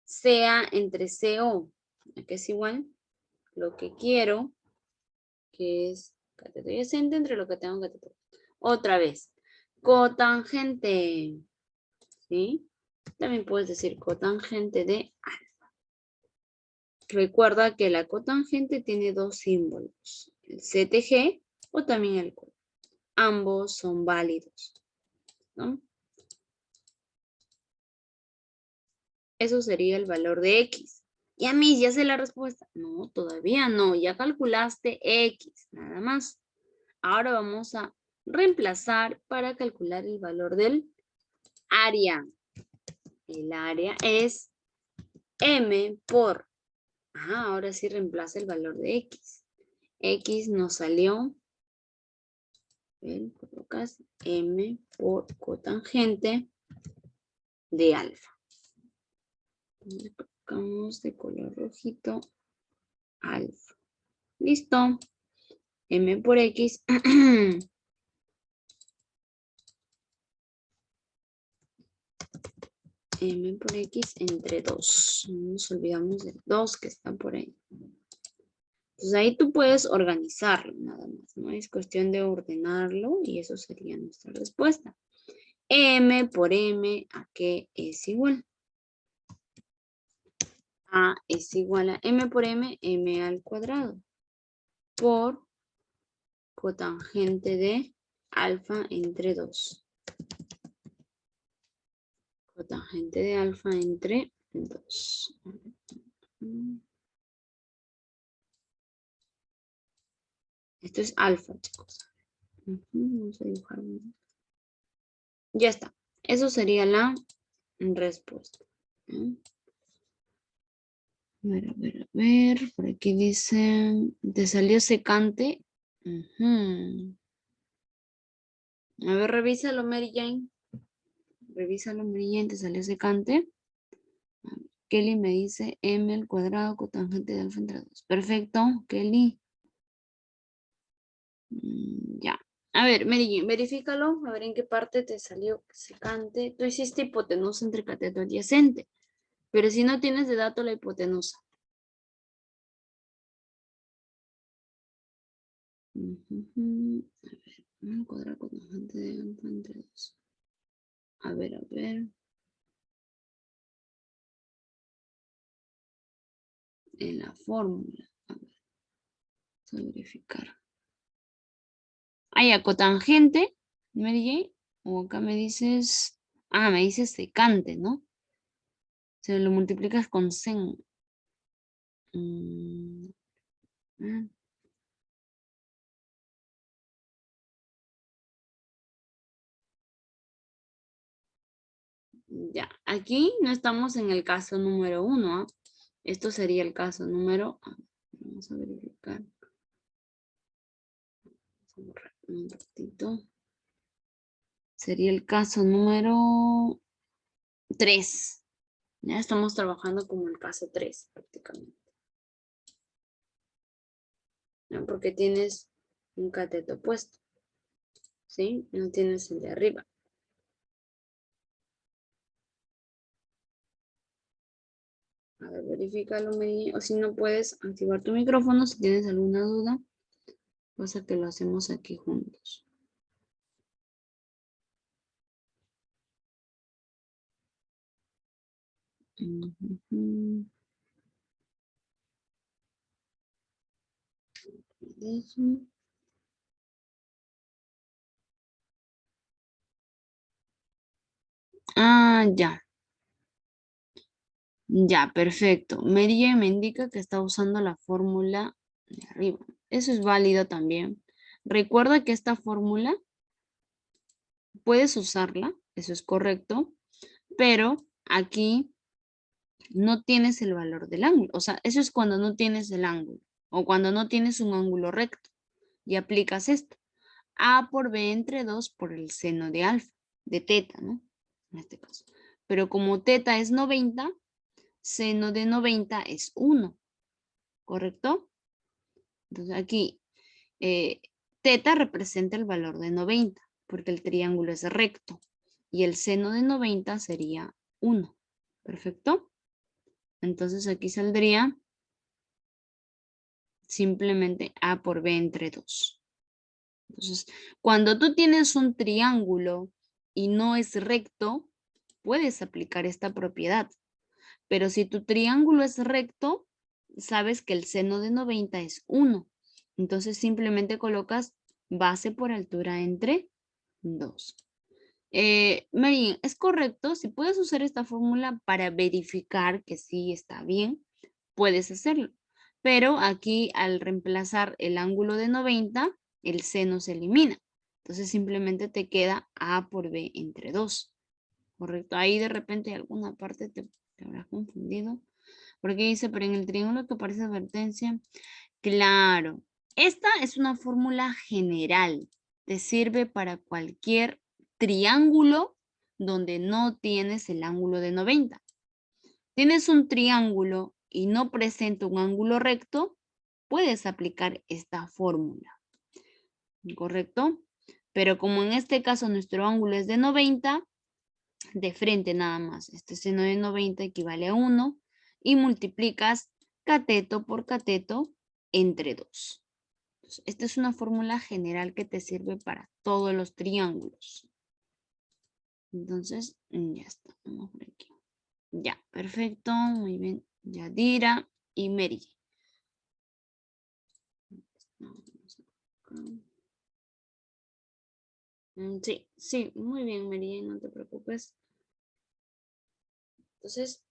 CA entre CO. ¿Qué es igual? Lo que quiero, que es cateto adyacente entre lo que tengo cateto. Otra vez, cotangente, ¿sí? También puedes decir cotangente de alfa. Recuerda que la cotangente tiene dos símbolos, el CTG o también el cot. Ambos son válidos, ¿no? Eso sería el valor de X. Y a mí ya sé la respuesta. No, todavía no. Ya calculaste X, nada más. Ahora vamos a reemplazar para calcular el valor del área. El área es M por, ahora sí reemplaza el valor de X. X nos salió, colocas M por cotangente de alfa. Le colocamos de color rojito alfa. Listo. M por X. M por X entre 2. No nos olvidamos del 2 que está por ahí. Entonces ahí tú puedes organizarlo nada más, ¿no? Es cuestión de ordenarlo y eso sería nuestra respuesta. M por M, ¿a qué es igual? A es igual a M por M, M al cuadrado, por cotangente de alfa entre 2. Cotangente de alfa entre 2. Esto es alfa, chicos. Vamos a dibujar. Ya está. Eso sería la respuesta. A ver. Por aquí dice, ¿te salió secante? Ujú. A ver, revísalo, Mary Jane. Revísalo, Mary Jane, ¿te salió secante? Kelly me dice m al cuadrado cotangente de alfa entre 2. Perfecto, Kelly. Ya. A ver, Mary Jane, verifícalo. A ver en qué parte te salió secante. Tú hiciste hipotenusa entre cateto adyacente. Pero si no tienes de dato la hipotenusa. A ver, un cuadrado cotangente de alfa entre 2. A ver, a ver. En la fórmula. A ver, vamos a verificar. Hay cotangente, Mary Jane. O acá me dices. Ah, me dices secante, ¿no? Se lo multiplicas con sen. Mm, ah, Ya, aquí no estamos en el caso número 1. ¿Ah? Esto sería el caso número. Vamos a verificar. Vamos a borrar un ratito. Sería el caso número 3. Ya estamos trabajando como el caso 3 prácticamente. ¿No? Porque tienes un cateto opuesto. ¿Sí? No tienes el de arriba. A ver, verifícalo, o si no puedes activar tu micrófono si tienes alguna duda. Cosa que lo hacemos aquí juntos. Ah, ya. Ya, perfecto. Mary me indica que está usando la fórmula de arriba. Eso es válido también. Recuerda que esta fórmula puedes usarla, eso es correcto, pero aquí no tienes el valor del ángulo. O sea, eso es cuando no tienes el ángulo o cuando no tienes un ángulo recto y aplicas esto. A por B entre 2 por el seno de alfa, de teta, ¿no? En este caso. Pero como teta es 90, seno de 90 es 1, ¿correcto? Entonces aquí teta representa el valor de 90 porque el triángulo es recto y el seno de 90 sería 1. ¿Perfecto? Entonces aquí saldría simplemente A por B entre 2. Entonces, cuando tú tienes un triángulo y no es recto, puedes aplicar esta propiedad. Pero si tu triángulo es recto, sabes que el seno de 90 es 1. Entonces simplemente colocas base por altura entre 2. Marín, ¿es correcto? Si puedes usar esta fórmula para verificar que sí está bien, puedes hacerlo. Pero aquí al reemplazar el ángulo de 90, el seno se elimina. Entonces simplemente te queda A por B entre 2. ¿Correcto? Ahí de repente alguna parte te habrás confundido. Porque dice, pero en el triángulo que aparece advertencia. Claro, esta es una fórmula general. Te sirve para cualquier triángulo donde no tienes el ángulo de 90. Tienes un triángulo y no presenta un ángulo recto, puedes aplicar esta fórmula. ¿Correcto? Pero como en este caso nuestro ángulo es de 90, de frente nada más. Este seno de 90 equivale a 1 y multiplicas cateto por cateto entre 2. Entonces, esta es una fórmula general que te sirve para todos los triángulos. Entonces, ya está. Vamos por aquí. Ya, perfecto. Muy bien. Yadira y Mary. Sí, sí, muy bien, Mary, no te preocupes. Entonces,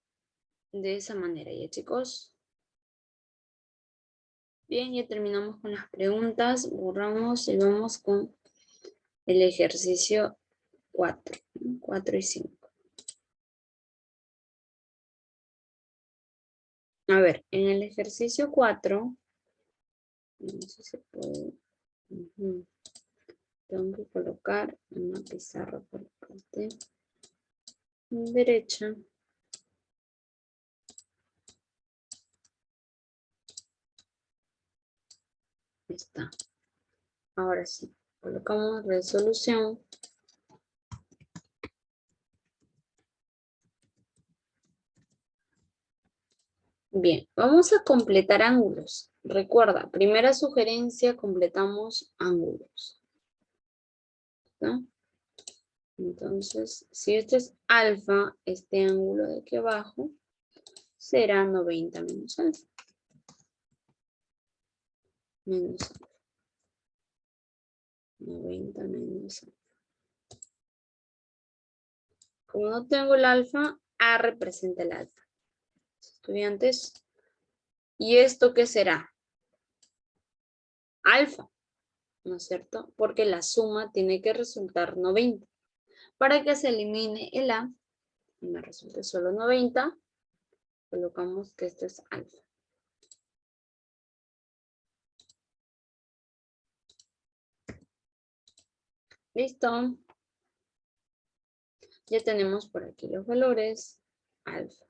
de esa manera, ya chicos. Bien, ya terminamos con las preguntas. Borramos y vamos con el ejercicio 4. 4 y 5. A ver, en el ejercicio 4, no sé si puede. Tengo que colocar una pizarra por la parte derecha. Está. Ahora sí, colocamos resolución. Bien, vamos a completar ángulos. Recuerda, primera sugerencia, completamos ángulos. ¿No? Entonces, si este es alfa, este ángulo de aquí abajo será 90 menos alfa. Menos alfa. 90 menos alfa. Como no tengo el alfa, A representa el alfa. Estudiantes, ¿y esto qué será? Alfa, ¿no es cierto? Porque la suma tiene que resultar 90. Para que se elimine el A y me resulte solo 90, colocamos que esto es alfa. Listo. Ya tenemos por aquí los valores alfa.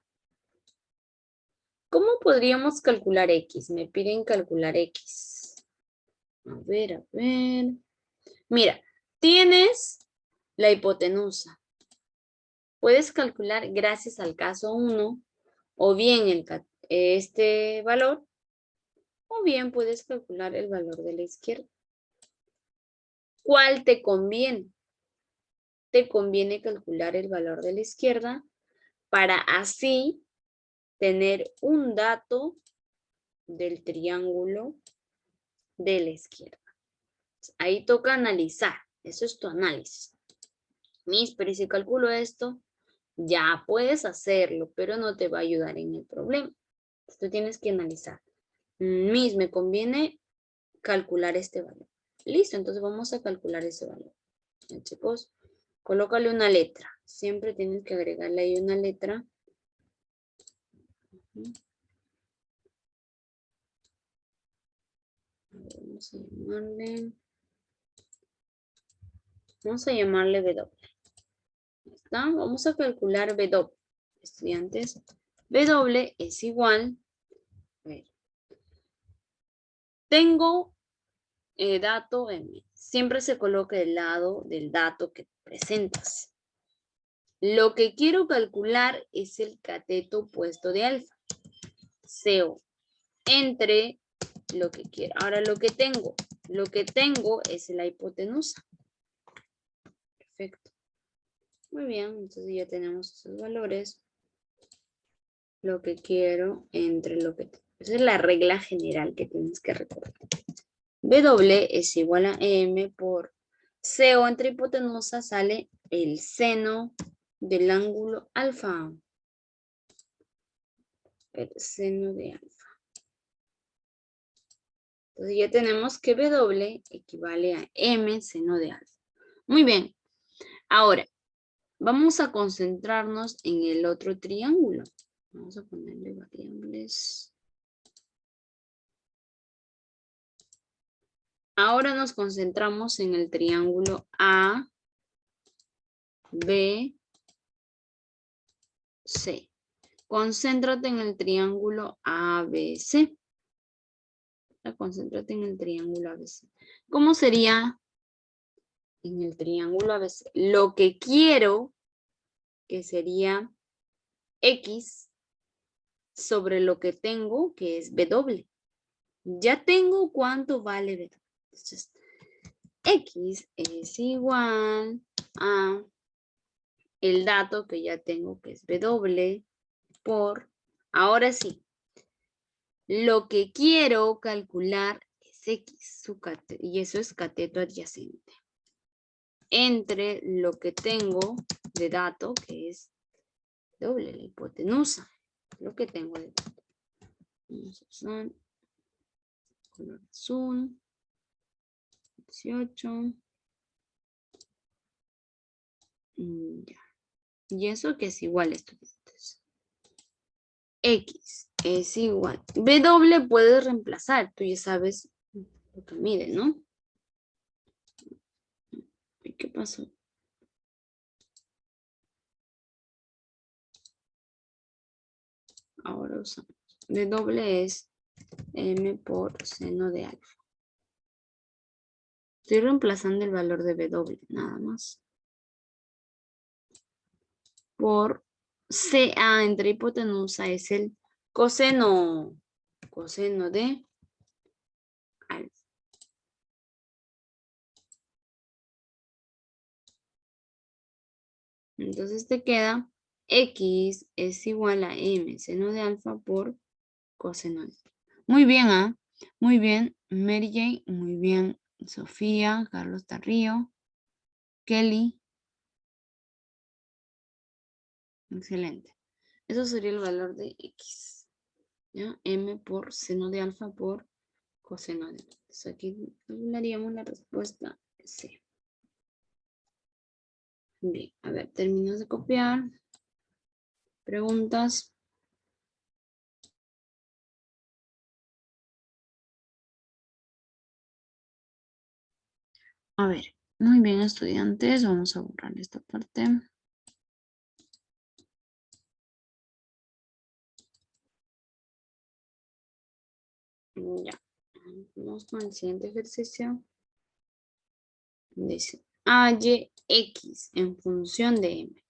¿Cómo podríamos calcular X? Me piden calcular X. A ver, a ver. Mira, tienes la hipotenusa. Puedes calcular gracias al caso 1, o bien este valor, o bien puedes calcular el valor de la izquierda. ¿Cuál te conviene? Te conviene calcular el valor de la izquierda para así tener un dato del triángulo de la izquierda. Ahí toca analizar. Eso es tu análisis. Pero ¿y si calculo esto? Ya puedes hacerlo, pero no te va a ayudar en el problema. Tú tienes que analizar. Me conviene calcular este valor. Listo, entonces vamos a calcular ese valor. Ya, chicos, colócale una letra. Siempre tienes que agregarle ahí una letra. Vamos a llamarle W. ¿Está? Vamos a calcular W. Estudiantes, W es igual. A ver. Tengo dato M. Siempre se coloca del lado del dato que presentas. Lo que quiero calcular es el cateto opuesto de alfa. CO entre lo que quiero. Ahora lo que tengo es la hipotenusa. Perfecto. Muy bien, entonces ya tenemos esos valores. Lo que quiero entre lo que tengo. Esa es la regla general que tienes que recordar. W es igual a M por CO entre hipotenusa sale el seno del ángulo alfa. El seno de alfa. Entonces ya tenemos que W equivale a M seno de alfa. Muy bien. Ahora, vamos a concentrarnos en el otro triángulo. Vamos a ponerle variables. Ahora nos concentramos en el triángulo A, B, C. Concéntrate en el triángulo ABC. Concéntrate en el triángulo ABC. ¿Cómo sería en el triángulo ABC? Lo que quiero, que sería X, sobre lo que tengo, que es W. Ya tengo cuánto vale W. Entonces, X es igual a el dato que ya tengo, que es W, por, ahora sí, lo que quiero calcular es X, y eso es cateto adyacente. Entre lo que tengo de dato, que es W, la hipotenusa, lo que tengo de dato. Vamos a usar color azul, 18. Ya. Y eso que es igual, estudiantes. X es igual. W puedes reemplazar, tú ya sabes lo que mide, ¿no? ¿Y qué pasó? Ahora usamos. W es M por seno de alfa. Estoy reemplazando el valor de W, nada más. Por CA entre hipotenusa es el coseno de alfa. Entonces te queda X es igual a M seno de alfa por coseno de alfa. Muy bien, ¿ah? Muy bien, Mary Jane, muy bien, Sofía, Carlos Tarrío, Kelly. Excelente. Eso sería el valor de X. ¿Ya? M por seno de alfa por coseno de alfa. Entonces aquí haríamos la respuesta C. Bien, a ver, termino de copiar. Preguntas. A ver, muy bien, estudiantes. Vamos a borrar esta parte. Ya. Vamos con el siguiente ejercicio. Dice, halle X en función de M.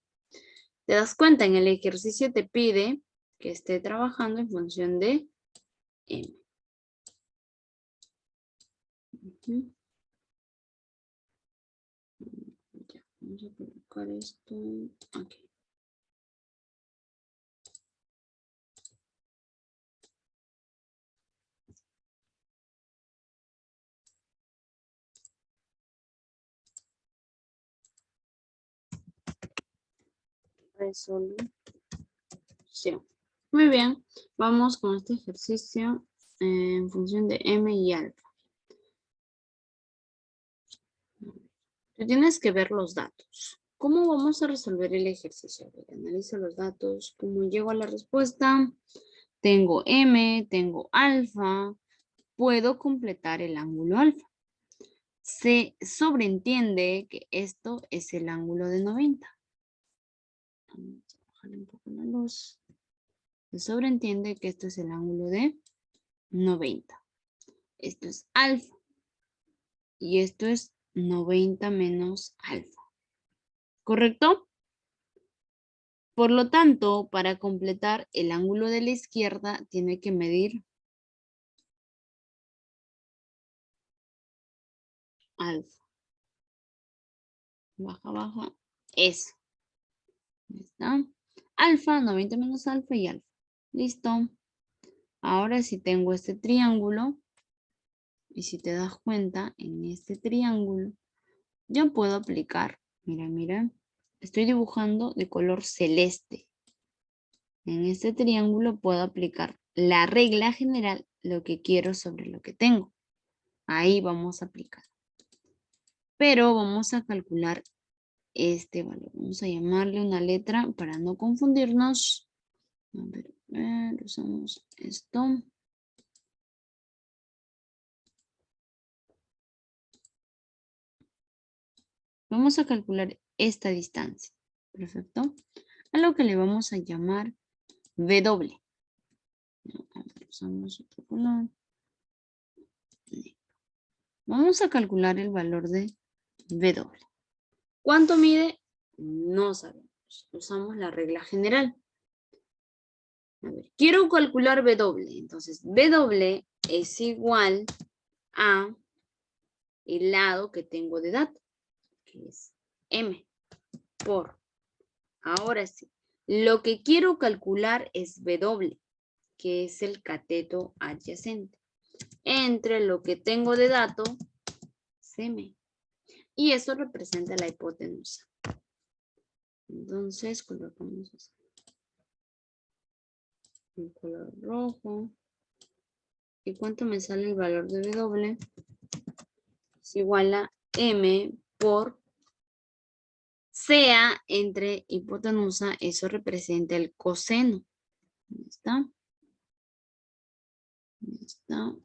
¿Te das cuenta? En el ejercicio te pide que esté trabajando en función de M. Ya, vamos a colocar esto aquí. Resolución. Muy bien, vamos con este ejercicio en función de M y alfa. Tú tienes que ver los datos. ¿Cómo vamos a resolver el ejercicio? Analiza los datos. ¿Cómo llego a la respuesta? Tengo M, tengo alfa. Puedo completar el ángulo alfa. Se sobreentiende que esto es el ángulo de 90. Vamos a bajarle un poco la luz. Se sobreentiende que esto es el ángulo de 90. Esto es alfa. Y esto es 90 menos alfa. ¿Correcto? Por lo tanto, para completar el ángulo de la izquierda, tiene que medir alfa. Baja, baja. Eso. Ahí está. Alfa, 90 menos alfa y alfa. Listo. Ahora si tengo este triángulo, y si te das cuenta, en este triángulo, yo puedo aplicar, mira, mira, estoy dibujando de color celeste. En este triángulo puedo aplicar la regla general, lo que quiero sobre lo que tengo. Ahí vamos a aplicar. Pero vamos a calcular este valor. Vamos a llamarle una letra para no confundirnos. A ver, usamos esto. Vamos a calcular esta distancia. Perfecto. A lo que le vamos a llamar W. A ver, usamos otro color. Vamos a calcular el valor de W. ¿Cuánto mide? No sabemos. Usamos la regla general. A ver, quiero calcular W. Entonces, W es igual a el lado que tengo de dato, que es M, por. Ahora sí, lo que quiero calcular es W, que es el cateto adyacente, entre lo que tengo de dato, CM. Y eso representa la hipotenusa. Entonces, colocamos el color rojo. ¿Y cuánto me sale el valor de W? Es igual a M por CA entre hipotenusa. Eso representa el coseno. ¿Dónde está? Ya está.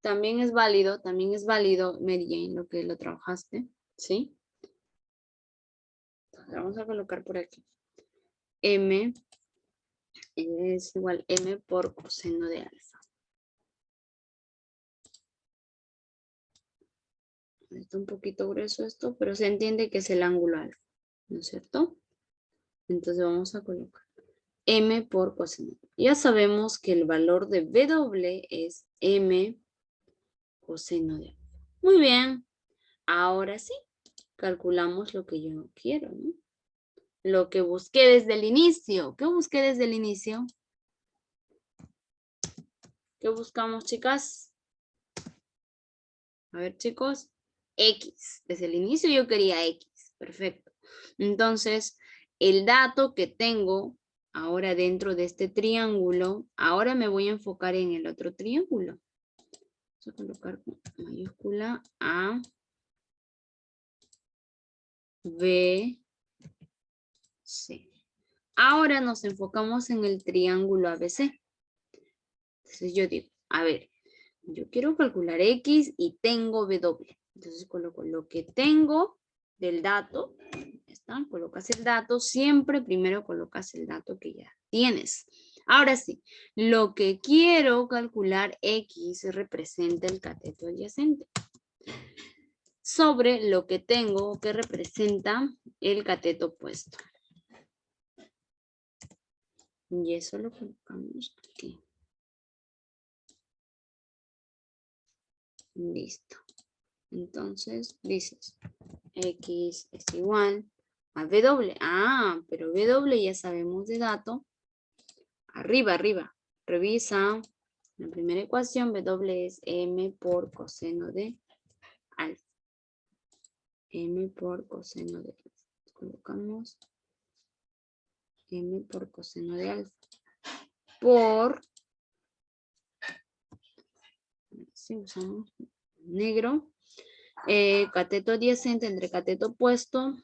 También es válido, Mary Jane, lo que lo trabajaste, ¿sí? Entonces, vamos a colocar por aquí. M es igual M por coseno de alfa. Está un poquito grueso esto, pero se entiende que es el ángulo alfa, ¿no es cierto? Entonces vamos a colocar M por coseno. Ya sabemos que el valor de W es M coseno de alfa. Muy bien. Ahora sí, calculamos lo que yo quiero, ¿no? Lo que busqué desde el inicio. ¿Qué busqué desde el inicio? ¿Qué buscamos, chicas? A ver, chicos. X. Desde el inicio yo quería X. Perfecto. Entonces, el dato que tengo ahora dentro de este triángulo, ahora me voy a enfocar en el otro triángulo. Vamos a colocar con mayúscula A, B, C. Ahora nos enfocamos en el triángulo ABC. Entonces yo digo, a ver, yo quiero calcular X y tengo W. Entonces coloco lo que tengo del dato. ¿Está? Colocas el dato. Siempre primero colocas el dato que ya tienes. Ahora sí, lo que quiero calcular X representa el cateto adyacente sobre lo que tengo que representa el cateto opuesto. Y eso lo colocamos aquí. Listo. Entonces dices X es igual a W. Ah, pero W ya sabemos de dato. Arriba, arriba. Revisa la primera ecuación. W es M por coseno de alfa. M por coseno de alfa. Colocamos M por coseno de alfa. Por, si usamos negro, cateto adyacente entre cateto opuesto,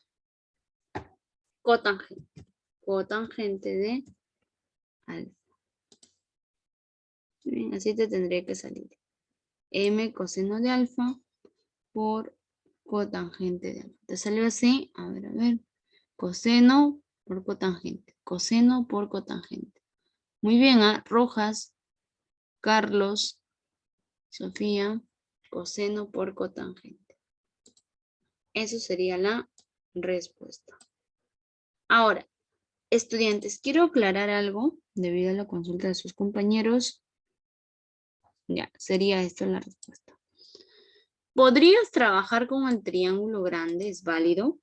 cotangente. Cotangente de alfa. Bien, así te tendría que salir. M coseno de alfa por cotangente de alfa. ¿Te salió así? A ver. Coseno por cotangente. Coseno por cotangente. Muy bien, ¿ah? Rojas, Carlos, Sofía, coseno por cotangente. Eso sería la respuesta. Ahora, estudiantes, quiero aclarar algo debido a la consulta de sus compañeros. Ya, sería esto la respuesta. ¿Podrías trabajar con el triángulo grande? ¿Es válido?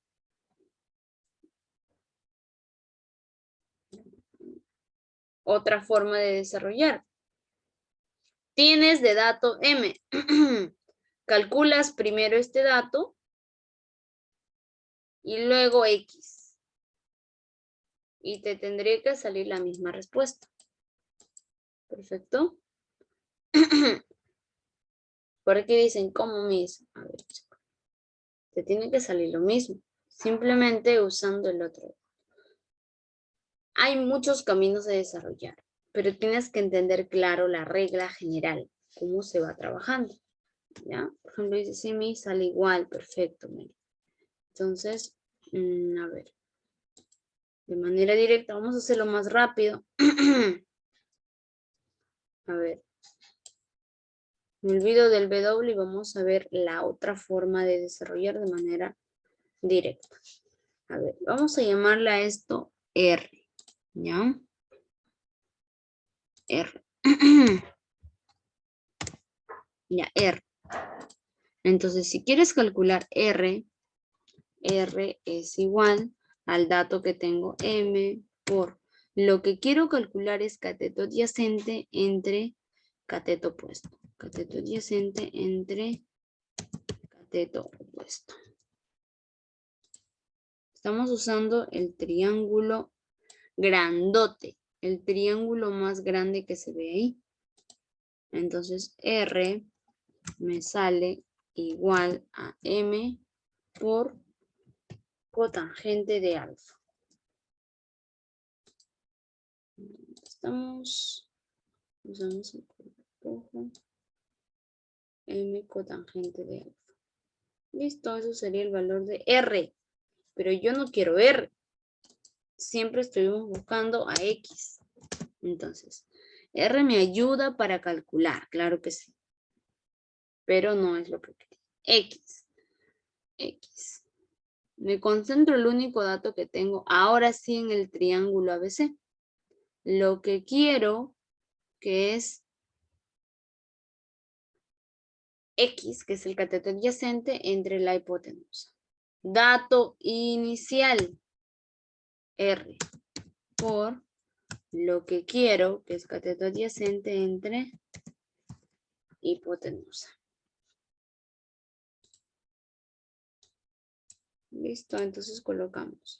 Otra forma de desarrollar. Tienes de dato M. Calculas primero este dato y luego X. Y te tendría que salir la misma respuesta. Perfecto. Por aquí dicen, ¿cómo mismo? A ver, te tiene que salir lo mismo. Simplemente usando el otro. Hay muchos caminos de desarrollar, pero tienes que entender claro la regla general, cómo se va trabajando. ¿Ya? Por ejemplo, dice, sí, me sale igual, perfecto. Entonces, a ver. De manera directa, vamos a hacerlo más rápido. A ver. Me olvido del W y vamos a ver la otra forma de desarrollar de manera directa. A ver, vamos a llamarle a esto R. ¿Ya? R. Ya, R. Entonces, si quieres calcular R, R es igual al dato que tengo M por lo que quiero calcular es cateto adyacente entre cateto opuesto. Cateto adyacente entre cateto opuesto. Estamos usando el triángulo grandote, el triángulo más grande que se ve ahí. Entonces R me sale igual a M por cotangente de alfa. estamos. Usamos el color rojo. M cotangente de alfa. Listo, eso sería el valor de R. Pero yo no quiero R. Siempre estuvimos buscando a X. Entonces, R me ayuda para calcular, claro que sí. Pero no es lo que quería. X. X. Me concentro en el único dato que tengo ahora sí en el triángulo ABC. Lo que quiero que es X, que es el cateto adyacente entre la hipotenusa. Dato inicial, R, por lo que quiero, que es cateto adyacente entre hipotenusa. Listo, entonces colocamos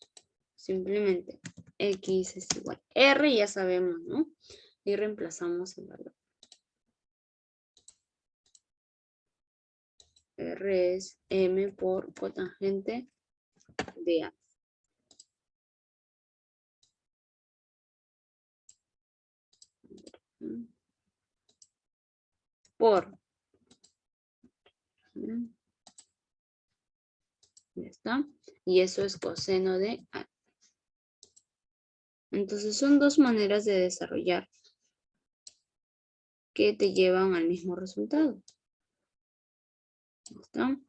simplemente X es igual a R, ya sabemos, ¿no? Y reemplazamos el valor. R es M por cotangente de A. Por. Ya está. Y eso es coseno de A. Entonces son dos maneras de desarrollar que te llevan al mismo resultado. ¿Ya está?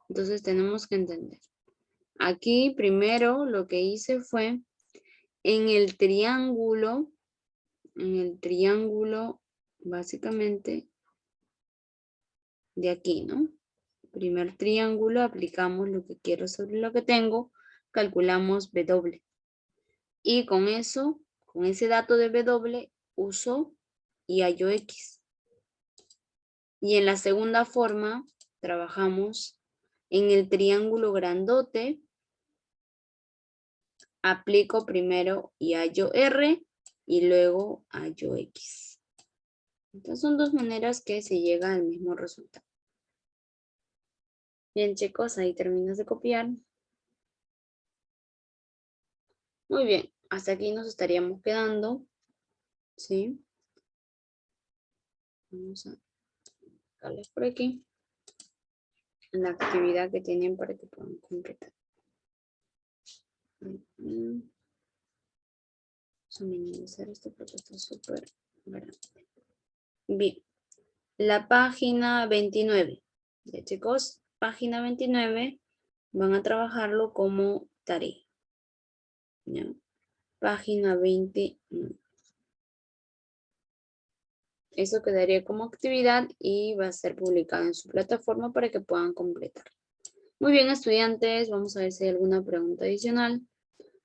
Entonces tenemos que entender. Aquí primero lo que hice fue en el triángulo básicamente de aquí, ¿no? Primer triángulo, aplicamos lo que quiero sobre lo que tengo, calculamos W. Y con eso, con ese dato de W, uso y hallo X. Y en la segunda forma, trabajamos en el triángulo grandote, aplico primero y hallo R, y luego hallo X. Entonces son dos maneras que se llega al mismo resultado. Bien, chicos, ahí terminas de copiar. Muy bien, hasta aquí nos estaríamos quedando. ¿Sí? Vamos a darles por aquí la actividad que tienen para que puedan completar. Vamos a minimizar esto porque está súper grande. Bien, la página 29. Ya, chicos, página 29 van a trabajarlo como tarea. ¿Ya? Página 29. Eso quedaría como actividad y va a ser publicado en su plataforma para que puedan completar. Muy bien, estudiantes, vamos a ver si hay alguna pregunta adicional.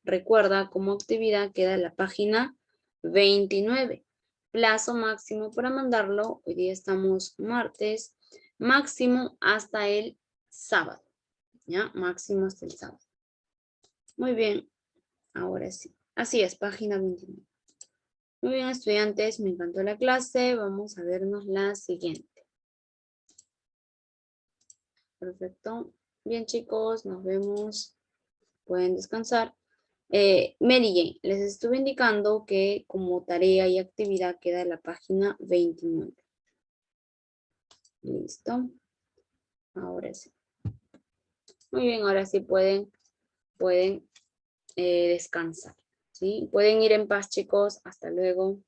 Recuerda, como actividad queda la página 29. Plazo máximo para mandarlo. Hoy día estamos martes. Máximo hasta el sábado. ¿Ya? Máximo hasta el sábado. Muy bien. Ahora sí. Así es, página 29. Muy bien, estudiantes. Me encantó la clase. Vamos a vernos la siguiente. Perfecto. Bien, chicos. Nos vemos. Pueden descansar. Mary Jane, les estuve indicando que como tarea y actividad queda la página 29. Listo. Ahora sí. Muy bien, ahora sí pueden descansar. ¿Sí? Pueden ir en paz, chicos. Hasta luego.